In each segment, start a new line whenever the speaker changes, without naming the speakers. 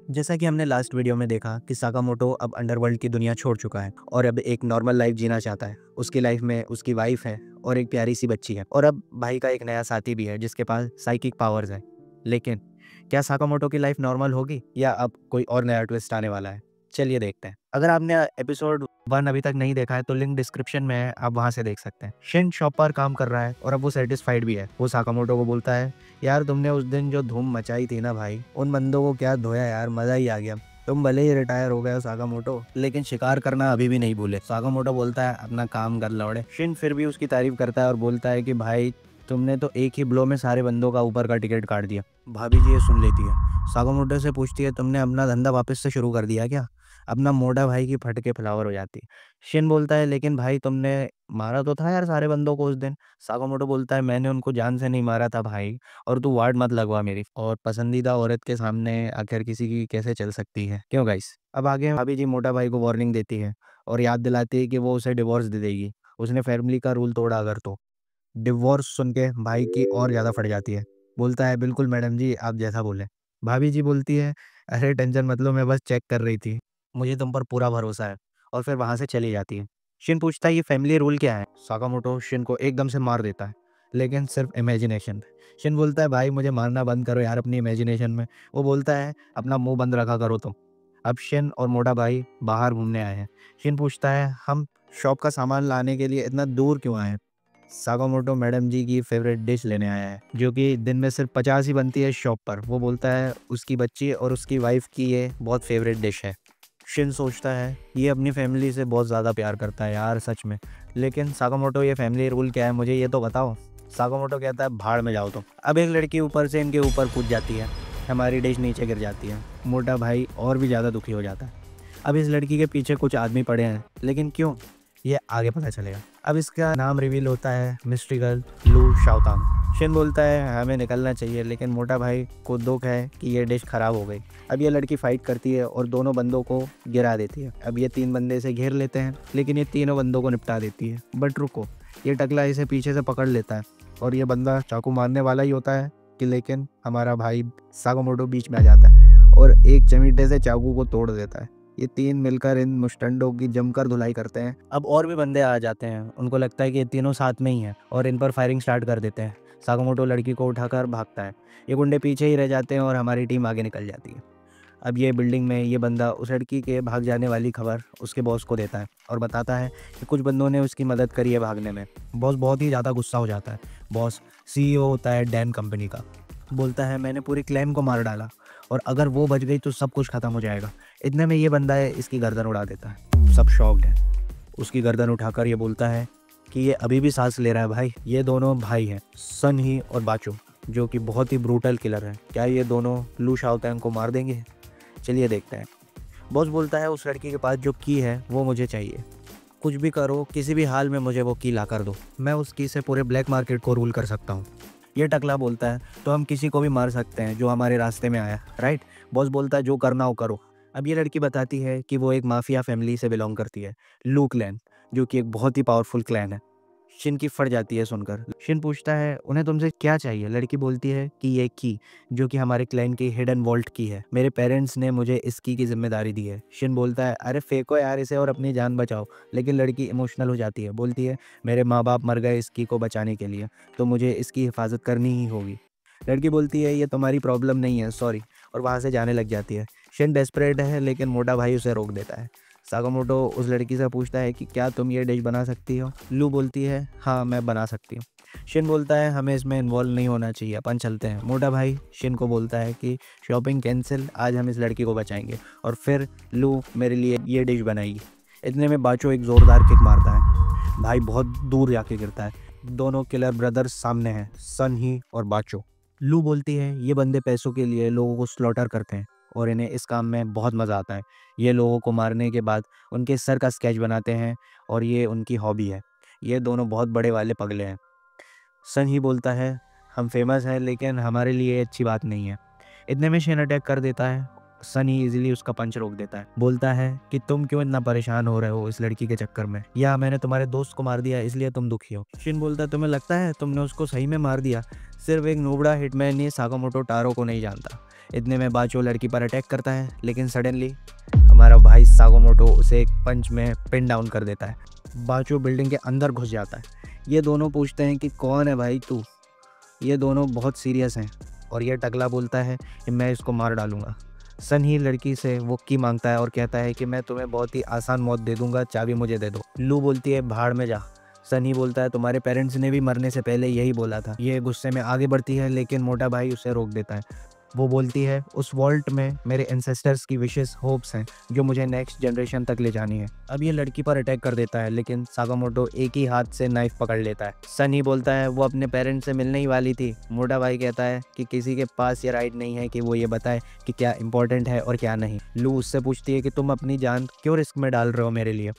जैसा कि हमने लास्ट वीडियो में देखा कि साकामोटो अब अंडरवर्ल्ड की दुनिया छोड़ चुका है और अब एक नॉर्मल लाइफ जीना चाहता है। उसकी लाइफ में उसकी वाइफ है और एक प्यारी सी बच्ची है और अब भाई का एक नया साथी भी है जिसके पास साइकिक पावर्स है। लेकिन क्या साकामोटो की लाइफ नॉर्मल होगी या अब कोई और नया ट्विस्ट आने वाला है? चलिए देखते हैं। अगर आपने एपिसोड 1 अभी तक नहीं देखा है तो लिंक डिस्क्रिप्शन में है, आप वहां से देख सकते हैं। शिन शॉप पर काम कर रहा है और अब वो सेटिस्फाइड भी है। वो साकामोटो को बोलता है, यार तुमने उस दिन जो धूम मचाई थी ना भाई, उन बंदों को क्या धोया यार, मजा ही आ गया। तुम भले ही रिटायर हो गए हो साकामोटो, लेकिन शिकार करना अभी भी नहीं भूले। साकामोटो बोलता है, अपना काम कर लौड़े। शिन फिर भी उसकी तारीफ करता है और बोलता है कि भाई तुमने तो एक ही ब्लो में सारे बंदों का ऊपर का टिकट काट दिया। भाभी जी ये सुन लेती है। साकामोटो से पूछती है, तुमने अपना धंधा वापस से शुरू कर दिया क्या? अपना मोटा भाई की फट के फ्लावर हो जाती है। शिन बोलता है, लेकिन भाई तुमने मारा तो था यार सारे बंदों को उस दिन। साकामोटो बोलता है, मैंने उनको जान से नहीं मारा था भाई, और तू वार्ड मत लगवा मेरी। और पसंदीदा औरत के सामने आखिर किसी की कैसे चल सकती है, क्यों गाइस? अब आगे भाभी जी मोटा भाई को वार्निंग देती है और याद दिलाती है कि वो उसे डिवोर्स दे देगी उसने फैमिली का रूल तोड़ा अगर तो। डिवोर्स सुन के भाई की और ज़्यादा फट जाती है। बोलता है, बिल्कुल मैडम जी, आप जैसा बोले। भाभी जी बोलती है, अरे टेंशन मत लो, मैं बस चेक कर रही थी, मुझे तुम पर पूरा भरोसा है। और फिर वहाँ से चली जाती है। शिन पूछता है, ये फैमिली रूल क्या है? साकामोटो शिन को एकदम से मार देता है, लेकिन सिर्फ इमेजिनेशन पे। शिन बोलता है, भाई मुझे मारना बंद करो यार अपनी इमेजिनेशन में। वो बोलता है, अपना मुंह बंद रखा करो तुम। अब शिन और मोटा भाई बाहर घूमने आए हैं। शिन पूछता है, हम शॉप का सामान लाने के लिए इतना दूर क्यों आए? साकामोटो मैडम जी की फेवरेट डिश लेने आया है, जो कि दिन में सिर्फ 50 ही बनती है शॉप पर। वो बोलता है उसकी बच्ची और उसकी वाइफ की ये बहुत फेवरेट डिश है। शिन सोचता है, ये अपनी फैमिली से बहुत ज़्यादा प्यार करता है यार सच में। लेकिन साकामोटो, ये फैमिली रूल क्या है, मुझे ये तो बताओ। साकामोटो कहता है, भाड़ में जाओ तुम। अब एक लड़की ऊपर से इनके ऊपर कूद जाती है, हमारी डिश नीचे गिर जाती है। मोटा भाई और भी ज़्यादा दुखी हो जाता है। अब इस लड़की के पीछे कुछ आदमी पड़े हैं, लेकिन क्यों, ये आगे पता चलेगा। अब इसका नाम रिवील होता है, मिस्ट्री गर्ल लू शाओतांग। शिन बोलता है, हमें निकलना चाहिए, लेकिन मोटा भाई को दुख है कि ये डिश खराब हो गई। अब ये लड़की फाइट करती है और दोनों बंदों को गिरा देती है। अब ये 3 बंदे इसे घेर लेते हैं, लेकिन ये तीनों बंदों को निपटा देती है। बट रुको, ये टकला इसे पीछे से पकड़ लेता है और ये बंदा चाकू मारने वाला ही होता है कि लेकिन हमारा भाई साकामोटो बीच में आ जाता है और एक चमीटे से चाकू को तोड़ देता है। ये 3 मिलकर इन मुस्टंडों की जमकर धुलाई करते हैं। अब और भी बंदे आ जाते हैं, उनको लगता है कि ये तीनों साथ में ही हैं और इन पर फायरिंग स्टार्ट कर देते हैं। साकामोटो लड़की को उठाकर भागता है। ये गुंडे पीछे ही रह जाते हैं और हमारी टीम आगे निकल जाती है। अब ये बिल्डिंग में ये बंदा उस लड़की के भाग जाने वाली खबर उसके बॉस को देता है और बताता है कि कुछ बंदों ने उसकी मदद करी है भागने में। बॉस बहुत ही ज़्यादा गुस्सा हो जाता है। बॉस सीईओ होता है डैन कंपनी का। बोलता है, मैंने पूरी क्लेम को मार डाला और अगर वो बच गई तो सब कुछ खत्म हो जाएगा। इतने में ये बंदा है इसकी गर्दन उड़ा देता है। सब शॉक्ड है। उसकी गर्दन उठाकर ये बोलता है कि ये अभी भी सांस ले रहा है भाई। ये दोनों भाई हैं, सन ही और बाचो, जो कि बहुत ही ब्रूटल किलर है। क्या ये दोनों लू शाओतांग को मार देंगे? चलिए देखते हैं। बॉस बोलता है, उस लड़की के पास जो की है वो मुझे चाहिए। कुछ भी करो, किसी भी हाल में मुझे वो की ला कर दो। मैं उस की से पूरे ब्लैक मार्केट को रूल कर सकता हूँ। ये टकला बोलता है, तो हम किसी को भी मार सकते हैं जो हमारे रास्ते में आया, राइट? बॉस बोलता है, जो करना हो करो। अब ये लड़की बताती है कि वो एक माफिया फैमिली से बिलोंग करती है, लू क्लैन, जो कि एक बहुत ही पावरफुल क्लैन है। शिन की फट जाती है सुनकर। शिन पूछता है, उन्हें तुमसे क्या चाहिए? लड़की बोलती है कि ये की, जो कि हमारे क्लैन की हिडन वॉल्ट की है, मेरे पेरेंट्स ने मुझे इस की जिम्मेदारी दी है। शिन बोलता है, अरे फेंको यार इसे और अपनी जान बचाओ। लेकिन लड़की इमोशनल हो जाती है, बोलती है, मेरे माँ बाप मर गए इस की को बचाने के लिए, तो मुझे इसकी हिफाजत करनी ही होगी। लड़की बोलती है, ये तुम्हारी प्रॉब्लम नहीं है, सॉरी, और वहाँ से जाने लग जाती है। शिन डेस्परेट है, लेकिन मोटा भाई उसे रोक देता है। साकामोटो उस लड़की से पूछता है कि क्या तुम ये डिश बना सकती हो? लू बोलती है, हाँ मैं बना सकती हूँ। शिन बोलता है, हमें इसमें इन्वॉल्व नहीं होना चाहिए, अपन चलते हैं। मोटा भाई शिन को बोलता है कि शॉपिंग कैंसिल, आज हम इस लड़की को बचाएंगे और फिर लू मेरे लिए ये डिश बनाएगी। इतने में बाचो एक ज़ोरदार किक मारता है। भाई बहुत दूर जाके गिरता है। दोनों किलर ब्रदर्स सामने हैं, सन ही और बाचो। लू बोलती है, ये बंदे पैसों के लिए लोगों को स्लॉटर करते हैं और इन्हें इस काम में बहुत मज़ा आता है। ये लोगों को मारने के बाद उनके सर का स्केच बनाते हैं और ये उनकी हॉबी है। ये दोनों बहुत बड़े वाले पगले हैं। सन ही बोलता है, हम फेमस हैं लेकिन हमारे लिए अच्छी बात नहीं है। इतने में शेन अटैक कर देता है। सन ही इजीली उसका पंच रोक देता है। बोलता है कि तुम क्यों इतना परेशान हो रहे हो इस लड़की के चक्कर में, या मैंने तुम्हारे दोस्त को मार दिया इसलिए तुम दुखी हो? शिन बोलता है, तुम्हें लगता है तुमने उसको सही में मार दिया? सिर्फ एक नोबड़ा हिटमैन ही साकामोटो टारो को नहीं जानता। इतने में बाचो लड़की पर अटैक करता है, लेकिन सडनली हमारा भाई साकामोटो उसे एक पंच में पिन डाउन कर देता है। बाचो बिल्डिंग के अंदर घुस जाता है। ये दोनों पूछते हैं कि कौन है भाई तू। ये दोनों बहुत सीरियस हैं और ये टकला बोलता है कि मैं इसको मार डालूंगा। सन ही लड़की से वो की मांगता है और कहता है कि मैं तुम्हें बहुत ही आसान मौत दे दूंगा, चाबी मुझे दे दो। लू बोलती है भाड़ में जा। सन ही बोलता है तुम्हारे पेरेंट्स ने भी मरने से पहले यही बोला था। ये गुस्से में आगे बढ़ती है, लेकिन मोटा भाई उसे रोक देता है। वो बोलती है उस वॉल्ट में मेरे एंसेस्टर्स की विशेस होप्स हैं जो मुझे नेक्स्ट जनरेशन तक ले जानी है। अब ये लड़की पर अटैक कर देता है, लेकिन साकामोटो एक ही हाथ से नाइफ पकड़ लेता है। सन ही बोलता है वो अपने पेरेंट्स से मिलने ही वाली थी। मोटा भाई कहता है कि किसी के पास ये राइट नहीं है कि वो ये बताए कि क्या इंपॉर्टेंट है और क्या नहीं। लू उससे पूछती है कि तुम अपनी जान क्यों रिस्क में डाल रहे हो मेरे लिए।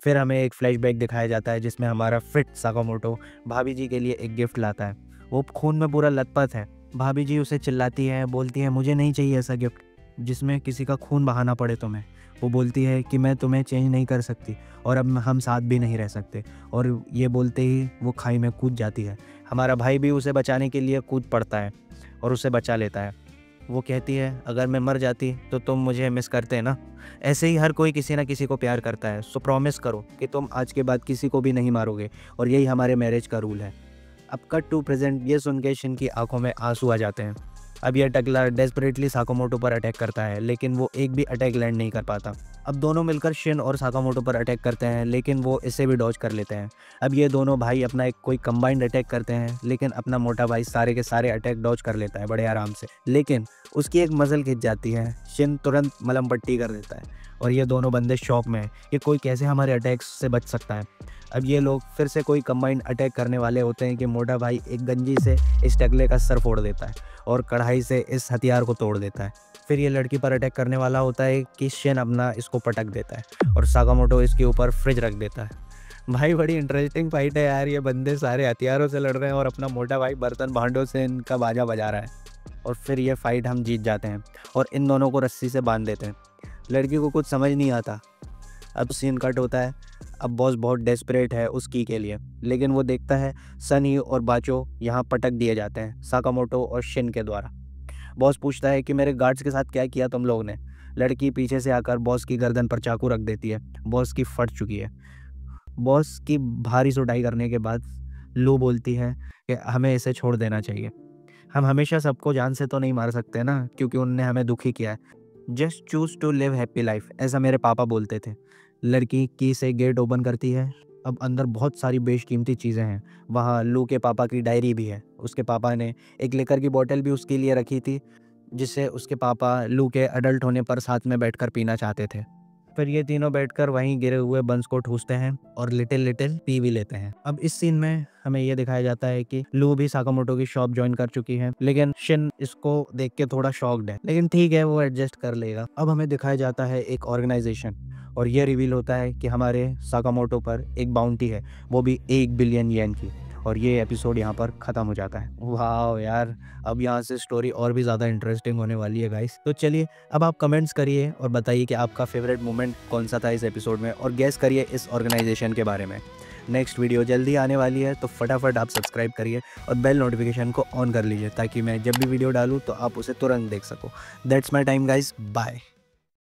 फिर हमें एक फ्लैशबैक दिखाया जाता है जिसमें हमारा फिट साकामोटो भाभी जी के लिए एक गिफ्ट लाता है। वो खून में पूरा लथपथ है। भाभी जी उसे चिल्लाती है, बोलती है मुझे नहीं चाहिए ऐसा गिफ्ट जिसमें किसी का खून बहाना पड़े तुम्हें। वो बोलती है कि मैं तुम्हें चेंज नहीं कर सकती और अब हम साथ भी नहीं रह सकते। और ये बोलते ही वो खाई में कूद जाती है। हमारा भाई भी उसे बचाने के लिए कूद पड़ता है और उसे बचा लेता है। वो कहती है अगर मैं मर जाती तो तुम मुझे मिस करते ना। ऐसे ही हर कोई किसी ना किसी को प्यार करता है, सो प्रॉमिस करो कि तुम आज के बाद किसी को भी नहीं मारोगे और यही हमारे मैरिज का रूल है। अब कट टू प्रेजेंट। ये सुन के शिन की आंखों में आंसू आ जाते हैं। अब यह टकला डेस्परेटली साकामोटो पर अटैक करता है, लेकिन वो एक भी अटैक लैंड नहीं कर पाता। अब दोनों मिलकर शिन और साकामोटो पर अटैक करते हैं, लेकिन वो इसे भी डॉज कर लेते हैं। अब ये दोनों भाई अपना एक कोई कंबाइंड अटैक करते हैं, लेकिन अपना मोटा भाई सारे के सारे अटैक डॉज कर लेता है बड़े आराम से। लेकिन उसकी एक मसल खिंच जाती है। शिन तुरंत मलम पट्टी कर देता है और ये दोनों बंदे शॉक में कि कोई कैसे हमारे अटैक्स से बच सकता है। अब ये लोग फिर से कोई कंबाइंड अटैक करने वाले होते हैं कि मोटा भाई एक गंजी से इस टकले का सर फोड़ देता है और कढ़ाई से इस हथियार को तोड़ देता है। फिर ये लड़की पर अटैक करने वाला होता है कि शिन अपना इसको पटक देता है और साकामोटो इसके ऊपर फ्रिज रख देता है। भाई बड़ी इंटरेस्टिंग फाइट है यार। ये बंदे सारे हथियारों से लड़ रहे हैं और अपना मोटा भाई बर्तन भांडों से इनका बाजा बजा रहा है। और फिर ये फाइट हम जीत जाते हैं और इन दोनों को रस्सी से बांध देते हैं। लड़की को कुछ समझ नहीं आता। अब सीन कट होता है। अब बॉस बहुत डेस्परेट है उस की के लिए, लेकिन वो देखता है सनी और बाचो यहाँ पटक दिए जाते हैं साकामोटो और शिन के द्वारा। बॉस पूछता है कि मेरे गार्ड्स के साथ क्या किया तुम लोग ने। लड़की पीछे से आकर बॉस की गर्दन पर चाकू रख देती है। बॉस की फट चुकी है। बॉस की भारी सुटाई करने के बाद लू बोलती है कि हमें इसे छोड़ देना चाहिए। हम हमेशा सबको जान से तो नहीं मार सकते ना, क्योंकि उनने हमें दुखी किया है। Just choose to live happy life, ऐसा मेरे पापा बोलते थे। लड़की की से गेट ओपन करती है। अब अंदर बहुत सारी बेशकीमती चीज़ें हैं। वहाँ लू के पापा की डायरी भी है। उसके पापा ने एक लिकर की बोतल भी उसके लिए रखी थी, जिसे उसके पापा लू के अडल्ट होने पर साथ में बैठकर पीना चाहते थे। फिर ये तीनों बैठकर वहीं गिरे हुए बंस को ठूसते हैं और लिटिल लिटिल पी भी लेते हैं। अब इस सीन में हमें ये दिखाया जाता है कि लू भी साकामोटो की शॉप ज्वाइन कर चुकी है, लेकिन शिन इसको देख के थोड़ा शॉक्ड है, लेकिन ठीक है वो एडजस्ट कर लेगा। अब हमें दिखाया जाता है एक ऑर्गेनाइजेशन और ये रिवील होता है कि हमारे साकामोटो पर एक बाउंटी है, वो भी 1 बिलियन येन की। और ये एपिसोड यहाँ पर ख़त्म हो जाता है। वाह यार, अब यहाँ से स्टोरी और भी ज़्यादा इंटरेस्टिंग होने वाली है गाइस। तो चलिए अब आप कमेंट्स करिए और बताइए कि आपका फेवरेट मोमेंट कौन सा था इस एपिसोड में, और गेस करिए इस ऑर्गेनाइजेशन के बारे में। नेक्स्ट वीडियो जल्दी आने वाली है, तो फटाफट आप सब्सक्राइब करिए और बेल नोटिफिकेशन को ऑन कर लीजिए, ताकि मैं जब भी वीडियो डालूँ तो आप उसे तुरंत देख सको। That's my time guys, bye.